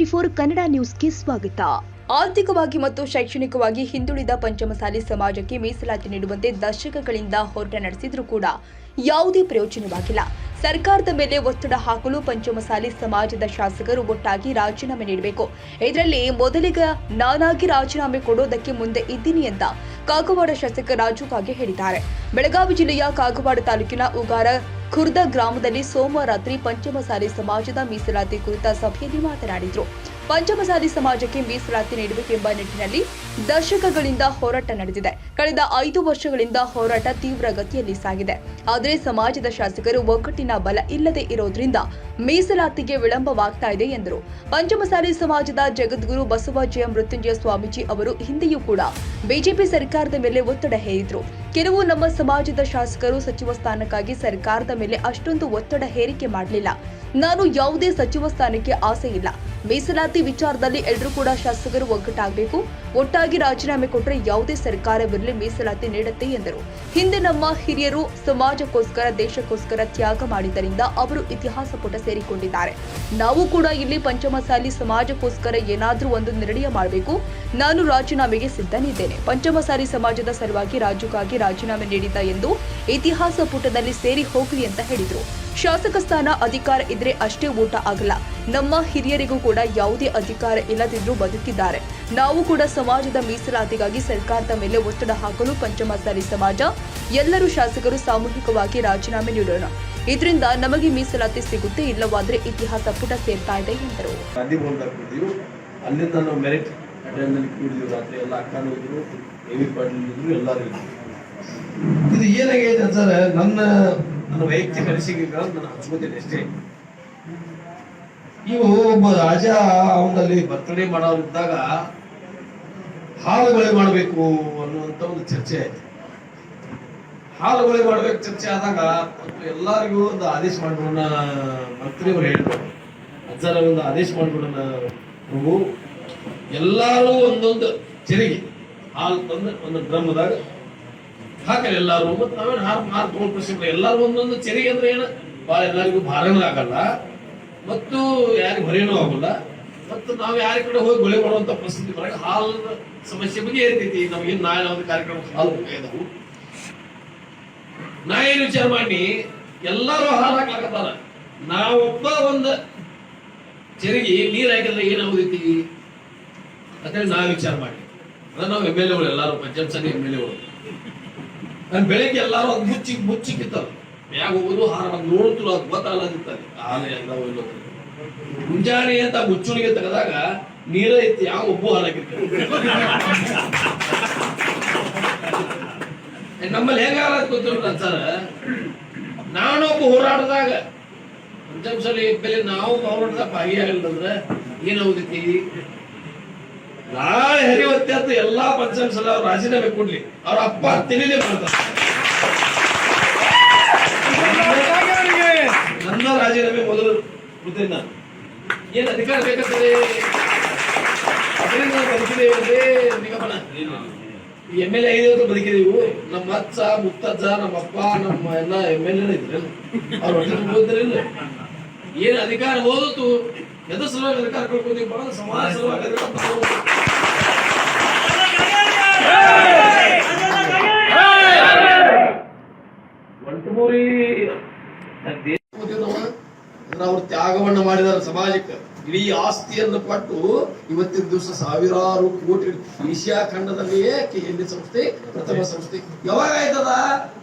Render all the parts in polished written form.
N24 Kannada ನ್ಯೂಸ್ಗೆ ಸ್ವಾಗತ. ಆರ್ಥಿಕವಾಗಿ ಮತ್ತು ಶೈಕ್ಷಣಿಕವಾಗಿ ಹಿಂದುಳಿದ ಪಂಚಮಸಾಲಿ ಸಮಾಜಕ್ಕೆ ಮೀಸಲಾತಿ ನೀಡುವಂತೆ ದಶಕಗಳಿಂದ ಹೋರಾಟ ನಡೆಸಿದರೂ ಕೂಡ ಯಾವುದೇ ಪ್ರಯೋಜನವಾಗಿಲ್ಲ. ಸರ್ಕಾರದ ಮೇಲೆ ಒತ್ತಡ ಹಾಕಲು ಪಂಚಮಸಾಲಿ ಸಮಾಜದ ಶಾಸಕರು ಒಟ್ಟಾಗಿ ರಾಜೀನಾಮೆ ನೀಡಬೇಕು. ಇದರಲ್ಲಿ ಮೊದಲಿಗೆ ನಾನಾಗಿ ರಾಜೀನಾಮೆ ಕೊಡೋದಕ್ಕೆ ಮುಂದೆ ಇದ್ದೀನಿ ಅಂತ ಕಾಗವಾಡ ಶಾಸಕ ರಾಜು ಕಾಗೆ ಹೇಳಿದ್ದಾರೆ. ಬೆಳಗಾವಿ ಜಿಲ್ಲೆಯ ಕಾಗವಾಡ ತಾಲೂಕಿನ ಉಗಾರ ಖುರ್ದ ಗ್ರಾಮದಲ್ಲಿ ಸೋಮವಾರ ರಾತ್ರಿ ಪಂಚಮಸಾಲಿ ಸಮಾಜದ ಮೀಸಲಾತಿ ಕುರಿತ ಸಭೆಯಲ್ಲಿ ಮಾತನಾಡಿದರು. ಪಂಚಮಸಾಲಿ ಸಮಾಜಕ್ಕೆ ಮೀಸಲಾತಿ ನೀಡಬೇಕೆಂಬ ನಿಟ್ಟಿನಲ್ಲಿ ದಶಕಗಳಿಂದ ಹೋರಾಟ ನಡೆದಿದೆ. ಕಳೆದ 5 ವರ್ಷಗಳಿಂದ ಹೋರಾಟ ತೀವ್ರ ಗತಿಯಲ್ಲಿ ಸಾಗಿದೆ. ಆದರೆ ಸಮಾಜದ ಶಾಸಕರು ಒಗ್ಗಟ್ಟಿನ ಬಲ ಇಲ್ಲದೆ ಇರೋದ್ರಿಂದ ಮೀಸಲಾತಿಗೆ ವಿಳಂಬವಾಗ್ತಾ ಇದೆ ಎಂದರು. ಪಂಚಮಸಾಲಿ ಸಮಾಜದ ಜಗದ್ಗುರು ಬಸವಜಯ ಮೃತ್ಯುಂಜಯ ಸ್ವಾಮೀಜಿ ಅವರು ಹಿಂದೆಯೂ ಕೂಡ ಬಿಜೆಪಿ ಸರ್ಕಾರದ ಮೇಲೆ ಒತ್ತಡ ಹೇರಿದ್ರು. ಕೆಲವು ನಮ್ಮ ಸಮಾಜದ ಶಾಸಕರು ಸಚಿವ ಸ್ಥಾನಕ್ಕಾಗಿ ಸರ್ಕಾರದ ಮೇಲೆ ಅಷ್ಟೊಂದು ಒತ್ತಡ ಹೇರಿಕೆ ಮಾಡಲಿಲ್ಲ. ನಾನು ಯಾವುದೇ ಸಚಿವ ಸ್ಥಾನಕ್ಕೆ ಆಸೆ ಇಲ್ಲ. ಮೀಸಲಾತಿ ವಿಚಾರದಲ್ಲಿ ಎಲ್ಲರೂ ಕೂಡ ಶಾಸಕರು ಒಗ್ಗಟ್ಟಾಗಬೇಕು. ಒಟ್ಟಾಗಿ ರಾಜೀನಾಮೆ ಕೊಟ್ಟರೆ ಯಾವುದೇ ಸರ್ಕಾರವಿರಲಿ ಮೀಸಲಾತಿ ನೀಡುತ್ತೆ ಎಂದರು. ಹಿಂದೆ ನಮ್ಮ ಹಿರಿಯರು ಸಮಾಜಕ್ಕೋಸ್ಕರ ದೇಶಕ್ಕೋಸ್ಕರ ತ್ಯಾಗ ಮಾಡಿದ್ದರಿಂದ ಅವರು ಇತಿಹಾಸ ಪುಟ ಸೇರಿಕೊಂಡಿದ್ದಾರೆ. ನಾವು ಕೂಡ ಇಲ್ಲಿ ಪಂಚಮಸಾಲಿ ಸಮಾಜಕ್ಕೋಸ್ಕರ ಏನಾದರೂ ಒಂದು ನಿರ್ಣಯ ಮಾಡಬೇಕು. ನಾನು ರಾಜೀನಾಮೆಗೆ ಸಿದ್ಧನಿದ್ದೇನೆ. ಪಂಚಮಸಾಲಿ ಸಮಾಜದ ಸಲುವಾಗಿ ರಾಜುಗಾಗಿ ರಾಜೀನಾಮೆ ನೀಡಿದ್ದ ಎಂದು ಇತಿಹಾಸ ಪುಟದಲ್ಲಿ ಸೇರಿ ಹೋಗಲಿ ಅಂತ ಹೇಳಿದರು. ಶಾಸಕ ಸ್ಥಾನ ಅಧಿಕಾರ ಇದ್ರೆ ಅಷ್ಟೇ ಊಟ ಆಗಲ್ಲ. ನಮ್ಮ ಹಿರಿಯರಿಗೂ ಕೂಡ ಯಾವುದೇ ಅಧಿಕಾರ ಇಲ್ಲದಿದ್ರೂ ಬದುಕಿದ್ದಾರೆ. ನಾವು ಕೂಡ ಸಮಾಜದ ಮೀಸಲಾತಿಗಾಗಿ ಸರ್ಕಾರದ ಮೇಲೆ ಒತ್ತಡ ಹಾಕಲು ಪಂಚಮಸಾಲಿ ಸಮಾಜ ಎಲ್ಲರೂ ಶಾಸಕರು ಸಾಮೂಹಿಕವಾಗಿ ರಾಜೀನಾಮೆ ನೀಡೋಣ. ಇದರಿಂದ ನಮಗೆ ಮೀಸಲಾತಿ ಸಿಗುತ್ತೆ, ಇಲ್ಲವಾದ್ರೆ ಇತಿಹಾಸ ಪುಟ ಸೇರ್ತಾ ಇದೆ ಎಂದರು. ಅಲ್ಲಿಂದ ನಾವು ಮೆರಿಟ್ ಅಟೆಂಡಲ್ಲಿ ಕೂಡಿದ್ವಿ. ರಾತ್ರಿ ಎಲ್ಲ ಅಕ್ಕನೂ ಇದ್ರು, ಎವಿ ಪಾಟೀಲ್ ಇದ್ರು, ಎಲ್ಲರೂ ಇದ್ರು. ಇದು ಏನಾಗೈತೆ ಸರ್, ನನ್ನ ವೈಯಕ್ತಿಕ ಅನಿಸಿಕೆಗಳನ್ನು ನಾನು ಹಂಚ್ಕೋತೀನಿ ಅಷ್ಟೇ. ಇವು ಒಬ್ಬ ರಾಜ ಅವನಲ್ಲಿ ಬರ್ತಡೇ ಮಾಡೋರಿದ್ದಾಗ ಹಾಲುಗೊಳೆ ಮಾಡಬೇಕು ಅನ್ನುವಂತ ಒಂದು ಚರ್ಚೆ ಆಯ್ತು. ಹಾಲುಗೊಳೆ ಮಾಡ್ಬೇಕು ಚರ್ಚೆ ಆದಾಗ ಎಲ್ಲರಿಗೂ ಒಂದು ಆದೇಶ ಮಾಡ್ಬಿಡೋಣ, ಮಂತ್ರಿಯವರು ಹೇಳಿದ್ರು, ಅಜ್ಜರ ಒಂದು ಆದೇಶ ಮಾಡ್ಬಿಡೋಣ, ನಾವು ಎಲ್ಲಾರು ಒಂದೊಂದು ಚೆರಿಗೆ ಹಾಲು ತಂದು ಒಂದು ಡ್ರಮ್ದಾಗ ಹಾಕಲ್ಲ ಎಲ್ಲಾರು. ಮತ್ತೆ ನಾವೇನು ಹಾಲು ತಗೊಂಡು ಎಲ್ಲಾರು ಒಂದೊಂದು ಚೆರಿಗೆ ಅಂದ್ರೆ ಏನು ಭಾಳ ಎಲ್ಲರಿಗೂ ಭಾರನೂ ಆಗಲ್ಲ ಮತ್ತು ಯಾರಿಗೂ ಹೊರೆನೂ ಆಗಲ್ಲ. ಮತ್ತು ನಾವು ಯಾರ ಕಡೆ ಹೋಗಿ ಗೊಳೆ ಮಾಡುವಂತ ಪರಿಸ್ಥಿತಿ ಬರಾಗ ಹಾಲಿನ ಸಮಸ್ಯೆ ಬಗ್ಗೆ ಇರ್ತೈತಿ. ನಮಗೇನು ನಾಳೆ ಒಂದು ಕಾರ್ಯಕ್ರಮ ಹಾಲು ಬೇಕಾದವು. ನಾ ಏನು ವಿಚಾರ ಮಾಡಿ ಎಲ್ಲಾರು ಹಾಲು ಹಾಕ್ಲಾಕತ್ತಾರ, ನಾವೊಬ್ಬ ಒಂದು ಚೆರಿಗೆ ನೀರು ಹಾಕಿದ್ರೆ ಏನಾಗೋದೈತಿ ಅಂತೇಳಿ ನಾ ವಿಚಾರ ಮಾಡಿ. ಅದ ನಾವು MLA ಎಲ್ಲಾರು ಪಂಚಮಸಾಲಿ MLA ನಾನು ಬೆಳಿಗ್ಗೆ ಎಲ್ಲಾರು ಅದು ಮುಚ್ಚಿಕ್ಕಿತ್ತಲ್ಲ ಯಾಕೆ ಹೋಗೋದು ಹಾರ ನೋಡ್ತು ಅದು ಗೊತ್ತಾಗದಿರ್ತಾರೆ ಹಾಲು ಎಲ್ಲ ಒಯ್ಲು. ಮುಂಜಾನೆ ಅಂತ ಮುಚ್ಚುಣಿಗೆ ತೆಗೆದಾಗ ನೀರ ಐತಿ, ಯಾವ ಒಬ್ಬು ಹಾಲು ಹಾಕಿರ್ತಾರೆ. ನಮ್ಮಲ್ಲಿ ಹೆಂಗಾಲ ಗೊತ್ತಿಲ್ಲ ಸರ್, ನಾನೊಬ್ಬ ಹೋರಾಟದಾಗ ಪಂಚಮಸಾಲಿ ಬೆಲೆ ನಾವು ಹೋರಾಟದಾಗ ಭಾಗಿಯಾಗಲಿಲ್ಲಂದ್ರೆ ಏನಾಗುದೈತಿ, ನಾಳೆ ಹರಿವತ್ತೆ ಅಂತ ಎಲ್ಲಾ ಪಂಚಮಸಾಲಿ ಅವ್ರು ರಾಜೀನಾಮೆ ಕೊಡ್ಲಿ, ಅವ್ರ ಅಪ್ಪ ತಿಳಿಲೇ ಮಾಡ್ತಾರೆ. ನನ್ನ ರಾಜೀನಾಮೆ ಮೊದಲು ಕೊಡ್ತೇನೆ. ನಾನು ಏನ್ ಅಧಿಕಾರ ಬೇಕಂತದೆ ಅದರಿಂದ ಬದುಕಿದೇವೆ ನಿಗಮನ. ಈ MLA 5 ವರ್ಷ ಬದುಕಿದೆವು. ನಮ್ಮ ಅಜ್ಜ ಮುತ್ತಜ್ಜ ನಮ್ಮ ಅಪ್ಪ ನಮ್ಮ ಎಲ್ಲ MLA ಇದ್ರಲ್ಲ, ಅವ್ರು ಓದಿದ್ರಿಲ್ಲ. ಏನ್ ಅಧಿಕಾರ ಓದಿತು ಎದ್ರ ಸಲುವಾಗಿ ಅಧಿಕಾರ ಕಳ್ಕೊತೀವಿ, ಬಹಳ ಸಮಾಜ ಸಲುವಾಗಿ ಅವರು ತ್ಯಾಗವನ್ನ ಮಾಡಿದಾರೆ ಸಮಾಜಕ್ಕೆ. ಇಡೀ ಆಸ್ತಿಯನ್ನು ಕೊಟ್ಟು ಇವತ್ತಿನ ದಿವಸ ಸಾವಿರಾರು ಕೋಟಿ ಏಷ್ಯಾ ಖಂಡದಲ್ಲಿಯೇ KLD ಸಂಸ್ಥೆ ಪ್ರಥಮ ಸಂಸ್ಥೆ ಯಾವಾಗ ಆಯ್ತದ,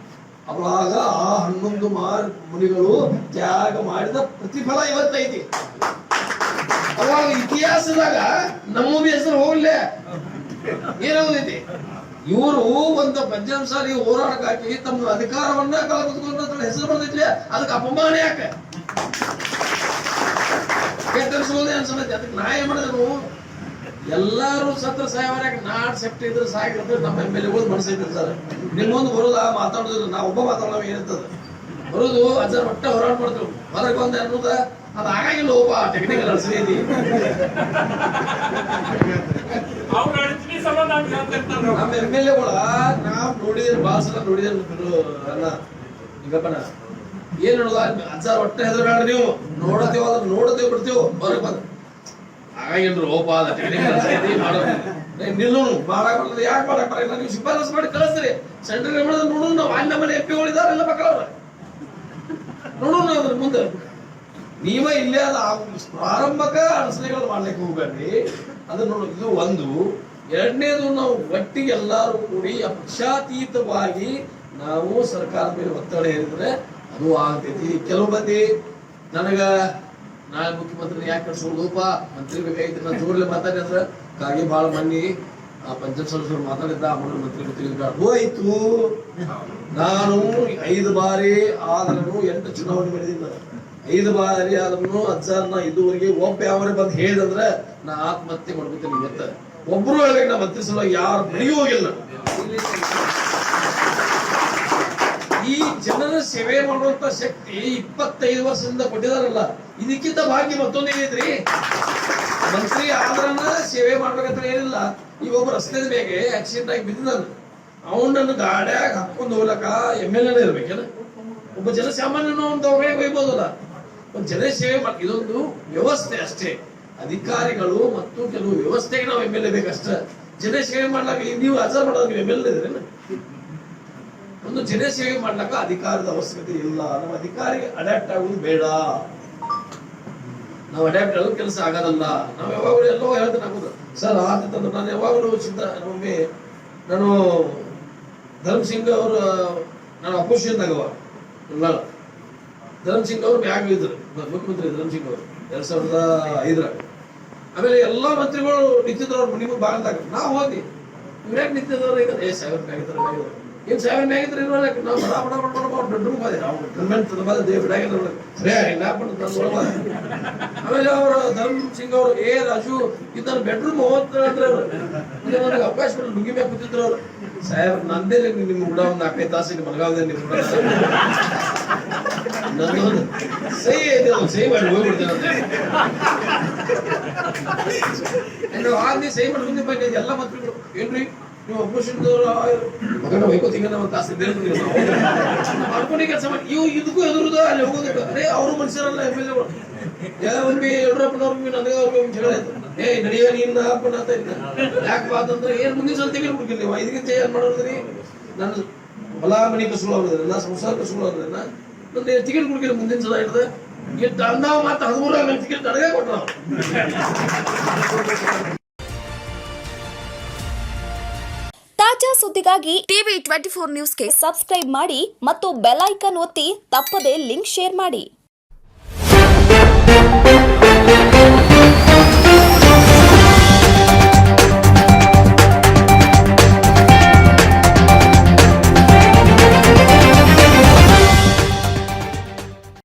ಅವಾಗ ಆ 11 ಮುನಿಗಳು ತ್ಯಾಗ ಮಾಡಿದ ಪ್ರತಿಫಲ ಇವತ್ತೈತಿ. ಅವಾಗ ಇತಿಹಾಸದಾಗ ನಮ್ಮ ಹೆಸರು ಹೋಗ್ಲೇ ಏನಾಗುದೈತಿ. ಇವರು ಒಂದು ಪಂಚಮಸಾಲಿ ಹೋರಾಟಕ್ಕಾಗಿ ತಮ್ಮ ಅಧಿಕಾರವನ್ನ ಕಳೆದುಕೊಂಡ ಹೆಸರು ಬಂದೈತಿ. ಅದಕ್ಕೆ ಅಪಮಾನ ಯಾಕೆ ಕೆತ್ತರಿಸೋದೇ ಅನ್ಸತ್ತೆ. ಅದಕ್ಕೆ ನಾ ಏನ್ ಮಾಡಿದ್ರು, ಎಲ್ಲಾರು ಸತ್ರ ಸಾಯವಾರ ನಾಡ್ ಸೆಫ್ಟಿ ಇದ್ರೆ ಸಾಕಿದ್ರೆ ನಮ್ಮ MLA ಮನಸ್ಸೈತಿ ಸರ್. ನಿಮ್ಮೊಂದು ಬರೋದ ಮಾತಾಡೋದಿಲ್ಲ, ನಾ ಒಬ್ಬ ಮಾತಾಡೋ ಏನಿರ್ತದ ಬರೋದು ಅಜ್ಜರ ಒಟ್ಟ ಹೋರಾಟ ಮಾಡ್ತೇವೆ. ಹೊರಗೆ ಬಂದ ಅನ್ನೋದ ಅದು ಆಗಿಲ್ಲ. ಒಬ್ಬ ಟೆಕ್ನಿಕಲ್ ಅನ್ಸೈತಿ ನಮ್ಮ MLA ನಾವ್ ನೋಡಿದ್ರೆ ಬಾಳ ಸಲ ನೋಡಿದ್ರೆ ಅಲ್ಲ ನಿಗಪ್ಪನ ಏನ್ ನೋಡುದ ಅಜ್ಜ ಹೊಟ್ಟೆ ಹೆದರ್ಬೇಡ್ರಿ, ನೀವು ನೋಡತೇವ ನೋಡತೇವ್ ಬಿಡ್ತೇವ್ ಹೊರಗೆ ಬಂದ ಆಗ ಆಗೇನ್ರಿ ಓಪಾದ ಮಾಡೋದು ನಿಲ್ಲೂ ಮಾಡಾಕಲ್ಲ ಯಾಕೆ ಮಾಡಾಕಲ್ಲ ನೀವು ಶಿಫಾರಸ್ ಮಾಡಿ ಕಳಿಸ್ರಿ ಸೆಂಟ್ರಲ್ ಗವರ್ಮೆಂಟ್ ನೋಡೋಣ ನಾವು ಅಲ್ಲಿ ನಮ್ಮನೆ ಎಪ್ಪಿಗಳಿದಾರೆಲ್ಲ ಮಕ್ಕಳವ್ರ ನೋಡೋಣ ಅದ್ರ ಮುಂದೆ ನೀವ ಇಲ್ಲೇ ಅದ ಪ್ರಾರಂಭಕ ಅಡಚಣೆಗಳು ಮಾಡ್ಲಿಕ್ಕೆ ಹೋಗ್ಬೇಡ್ರಿ ಅದನ್ನ ನೋಡು. ಇದು ಒಂದು. ಎರಡನೇದು, ನಾವು ಒಟ್ಟಿಗೆ ಎಲ್ಲಾರು ಕೂಡಿ ಪಕ್ಷಾತೀತವಾಗಿ ನಾವು ಸರ್ಕಾರದ ಮೇಲೆ ಒತ್ತಡ ಹೇರಿದ್ರೆ ಅದು ಆಗ್ತೈತಿ. ಕೆಲವು ಮಂದಿ ನನಗ ನಾಳೆ ಮುಖ್ಯಮಂತ್ರಿ ಯಾಕೆ ಕಳ್ಸೋದಪ್ಪ ಮಂತ್ರಿ ಬೇಕಾಗಿತ್ತು ನಾನು ಜೋರ್ಲೆ ಮಾತಾಡಿ ಅಂದ್ರೆ ಕಾಗೆ ಬಾಳ ಮಂದಿ ಪಂಚಾಯತ್ ಸದಸ್ಯರು ಮಾತಾಡಿದ್ದ ಮಂತ್ರಿ ಹೋಯ್ತು. ನಾನು 5 ಬಾರಿ ಆದ್ರೂ 8 ಚುನಾವಣೆ ಮಾಡಿದ್ದೀನಿ. 5 ಬಾರಿ ಆದ್ರೂ ಅಜ್ಜಾರ್ನ ಇದುವರೆಗೆ ಒಬ್ಬ ಯಾವರೇ ಬಂದು ಹೇಳಿದಂದ್ರೆ ನಾ ಆತ್ಮಹತ್ಯೆ ಮಾಡ್ಕೊತೀನಿ. ಇವತ್ತ ಒಬ್ರು ಹೇಳಿ ನಾ ಮಂತ್ರಿ ಸಲ ಯಾರು ಬಳಿಯೂ ಹೋಗಿಲ್ಲ. ಈ ಜನರ ಸೇವೆ ಮಾಡುವಂತ ಶಕ್ತಿ 25 ವರ್ಷದಿಂದ ಕೊಟ್ಟಿದಾರಲ್ಲ, ಇದಕ್ಕಿಂತ ಭಾಗ್ಯ ಮತ್ತೊಂದೇನೈತ್ರಿ? ಮಂತ್ರಿ ಆದ್ರನ್ನ ಸೇವೆ ಮಾಡ್ಬೇಕಂತ ಏನಿಲ್ಲ. ಈಗ ಒಬ್ಬ ರಸ್ತೆ ಮೇಲೆ ಆಕ್ಸಿಡೆಂಟ್ ಆಗಿ ಬಿದ್ದ ಅವನನ್ನು ಗಾಡ್ಯಾಗ ಹಾಕೊಂಡು ಹೋಗ್ಲಕ್ಕ MLA ಇರ್ಬೇಕೇನ? ಒಬ್ಬ ಜನಸಾಮಾನ್ಯನ ಒಂದು ಒಯ್ಬೋದಲ್ಲ. ಒಂದು ಜನ ಸೇವೆ ಮಾಡಿ ಇದೊಂದು ವ್ಯವಸ್ಥೆ ಅಷ್ಟೇ. ಅಧಿಕಾರಿಗಳು ಮತ್ತು ಕೆಲವು ವ್ಯವಸ್ಥೆಗೆ ನಾವು MLA ಬೇಕಷ್ಟ. ಜನ ಸೇವೆ ಮಾಡ್ಲಾಕ ನೀವು ಅಜರ್ ಮಾಡೋದು ನೀವು MLA ಇದ್ರೇನ? ಒಂದು ಜನ ಸೇವೆ ಮಾಡ್ಲಾಕ ಅಧಿಕಾರದ ಅವಶ್ಯಕತೆ ಇಲ್ಲ. ನಾವು ಅಧಿಕಾರಿಗೆ ಅಡ್ಯಾಪ್ಟ್ ಆಗುದು ಬೇಡ. ನಾವು ಅಡ್ಯಾಪ್ಟ್ ಆಗೋದು ಕೆಲಸ ಆಗೋದಲ್ಲ. ನಾವು ಯಾವಾಗಲೂ ಎಲ್ಲೋ ಹೇಳ್ತಾನೆ ಆಗೋದು ಸರ್ ಆತಂದ್ರೆ ನಾನು ಯಾವಾಗಲೂ ಸಿದ್ಧ ನಮಗೆ ನಾನು ಧರ್ಮ್ ಸಿಂಗ್ ಅವರು ನಾನು ಅಪೋಸಿಷನ್ ಆಗವ ಧರ್ಮ್ ಸಿಂಗ್ ಅವರು ಮ್ಯಾಗ ಇದ್ರು ಮುಖ್ಯಮಂತ್ರಿ ಧರ್ಮ್ ಸಿಂಗ್ ಅವರು 2005 ಆಮೇಲೆ ಎಲ್ಲಾ ಮಂತ್ರಿಗಳು ನಿಂತಿದ್ರು ನಿಮಗೆ ಬಾಗಲ್ದಾಗ. ನಾವು ಹೋಗಿ ಇವ್ರ್ಯಾಕೆ ನಿಂತಿದ್ರು ಈಗ ಸಾಹೇಬ್ ಮ್ಯಾಗಿದ್ರು ಏನ್ ಸಾಹೇಬ್ ಮ್ಯಾಗಿದ್ರು ನಾವು ಬಡ ಬಡ ಬಡ ಬಡ ಬೆಡ್ರೂಮ್ ಹೋದೆ ನಾವು ಗವರ್ಮೆಂಟ್ ಬಿಡಾಗಿದ್ರು ಸರಿ ಆಮೇಲೆ ಅವರು ಧರ್ಮ್ ಸಿಂಗ್ ಅವರು ರಾಜು ಇದನ್ನ ಬೆಡ್ರೂಮ್ ಹೋದ್ರೆ ನನಗೆ ಅವಕಾಶ ಕೊಟ್ಟು ನುಗ್ಗಿ ಮ್ಯಾಗ ಕೂತಿದ್ರು ಅವ್ರು. ಸಾಹೇಬ್ ನಂದೇ ನಿಮ್ ಕೂಡ ಒಂದು 4-5 ತಾಸಿಗೆ ಮಲಗಾವದೆ ನಿಮ್ ಕೂಡ ನಂದೊಂದು ಸಹಿ ಐತೆ ಸಹಿ ಮಾಡಿ ಹೋಗ್ಬಿಡ್ತೇನೆ ಆದ್ಮೇಲೆ ಸಹಿ ಮಾಡಿ ಮುಂದೆ ಬಂದಿದ್ದೆ ಎಲ್ಲ ಮಂತ್ರಿಗಳು ಏನ್ರಿ ನೀವು ಅಪೋಸಿಷನ್ ಮಗನ ವೈಕೋತಿಂಗ ಒಂದು ತಾಸು ಮಾಡ್ಕೊಂಡಿ ಕೆಲಸ ಮಾಡಿ ಇವು ಇದಕ್ಕೂ ಎದುರುದ ಅಲ್ಲಿ ಹೋಗೋದಕ್ಕೆ ಅದೇ ಅವರು ಮನುಷ್ಯರಲ್ಲ MLA ಯಡಿಯೂರಪ್ಪನವ್ರಿಗೆ ನನಗೆ ಅವ್ರಿಗೆ ಜಗಳ ಆಯ್ತು. ನಡೆಯ ನೀನ್ ಹಾಕೊಂಡು ಅಂತ ಇದ್ದ ಯಾಕೆ ಅಂತಂದ್ರೆ ಏನ್ ಮುಂದಿನ ಸಲ ತೆಗಿಲ್ಬಿಡ್ಕಿಲ್ಲ ನೀವು 5 ಏನ್ ಮಾಡೋದ್ರಿ? ನನ್ನ ಹೊಲ ಮನಿ ಕಸುಳು ಆಗೋದ್ರಿ, ನಾ ಸಂಸಾರ ಕಸುಳು ಆಗೋದ್ರಿ, ನನ್ನ ಟಿಕೆಟ್ ಕೊಡ್ಕಿಲ್ಲ ಮುಂದಿನ ಸಲ ಹಿಡ್ದು ನಾವು ಮಾತ್ರ 13 ಟಿಕೆಟ್ ನನಗೆ ಕೊಟ್ರ. ತಾಜಾ ಸುದ್ದಿಗಾಗಿ ಟಿವಿ 24 ನ್ಯೂಸ್ಗೆ ಸಬ್ಸ್ಕ್ರೈಬ್ ಮಾಡಿ ಮತ್ತು ಬೆಲ್ ಐಕಾನ್ ಒತ್ತಿ ತಪ್ಪದೇ ಲಿಂಕ್ ಶೇರ್ ಮಾಡಿ.